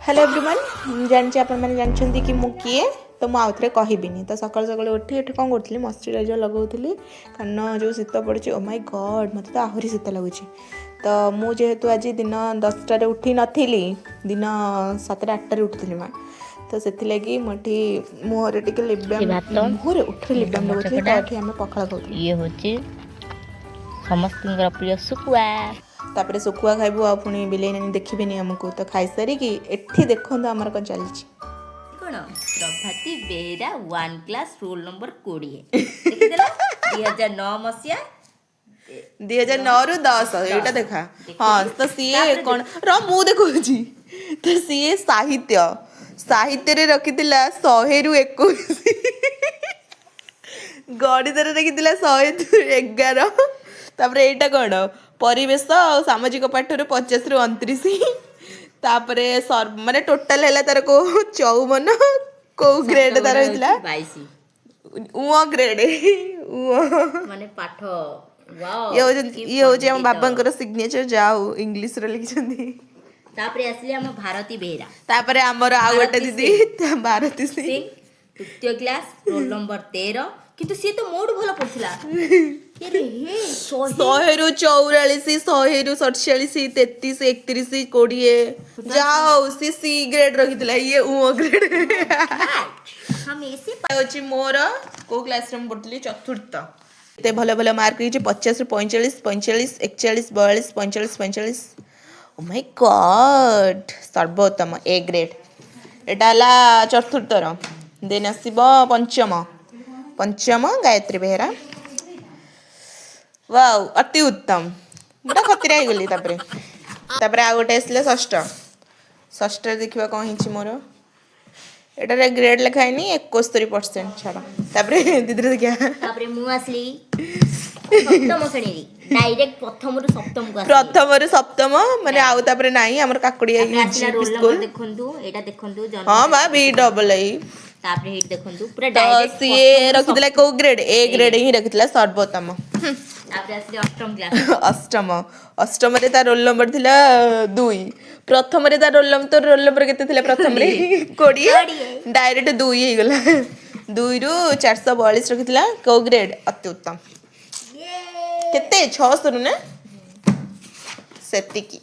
hello everyone जानची आपण माने जानछंती कि मु किए तो मु आउथरे कहबिनी तो सकाळ सकाळ उठी एठी कोन करथली मॉइस्चराइजर लगाउथली कारण जो शीत पड़े ओ माय गॉड मते तो आहुरी शीत लागुची तो मु जेहेतु आज दिन 10 रे उठी नथिली दिन 7 8 रे उठथली मा तो सेति लागि मठी मुहरे टिके लिबम मुहरे उठरे लिबम लगाउथली तो एठी हमें पखाळ खाउथली ये होची समस्त प्रिय सुकुआ तापर सुकुआ खाइबू आ पुणी बिलेई नानी देखिबेनी हमको तो खाई सारी कि एठी देखंतो हमर कोन चलची कोन प्रभाती बेरा 1 क्लास रोल नंबर 20 देखिदेला 2009 मसिया 2009 रु 10 एटा देखा हां तो सीए कोन र मु देखौची तो सीए साहित्य रे रखितिला 100 रु 21 गणित रे रखितिला 111 तापर एटा कोन परिवेश सामाजिक पाठर 50 रु 29 तापरे माने टोटल हैला तार को 54 को ग्रेड तार होइतला 22 उओ ग्रेड माने पाठ वाओ ये हो जे हम बाबांकर सिग्नेचर जाऊ इंग्लिश रे लिखछंदी तापरे असली हम भारती बेरा तापरे हमर आ गोटे दीदी भारती सिंह तृतीय क्लास रोल नंबर 13 किंतु सी तो मोड भलो पड़थिला अरे हे 100 रु 44 100 रु 47 33 31 20 जाओ सी ग्रेड रखितला ये उ ग्रेड हम ऐसे होची मोर को क्लास रूम पढ़तली चतुर्थ एते भले भले मार्क हिची 50 रु 45 45 41 42 45 45 ओ माय गॉड सर्वोत्तम ए ग्रेड एटाला चतुर्थर देन आसीबो पंचम गायत्री बेहरा वाव अति उत्तम मोटा खतरा हो गली तापरे आ गोटे आसले षष्ठ देखिबा कोन हिची मोर एटारे ग्रेड लिखाइनी 71% छाड़ा तापरे दीदी देखिया तापरे मु आसली सप्तम श्रेणी डायरेक्ट प्रथम रु सप्तम माने आउ तापरे नाही हमर काकुड़िया स्कूल देखंतु एटा देखंतु हां बा बी डबल आई तापरे हिट देखंतु पूरा तो सी रखितला को ग्रेड ए ग्रेड ही रखितला सर्वोत्तम तापरे आसली अष्टम क्लास अष्टम रे ता रोल नंबर थिला 2 प्रथम रे ता रोल नंबर केते थिला प्रथम रे 20 डायरेक्ट 2 ही गला 2 रु 442 रखितला को ग्रेड अति उत्तम केते 600 रु ने सेतिकी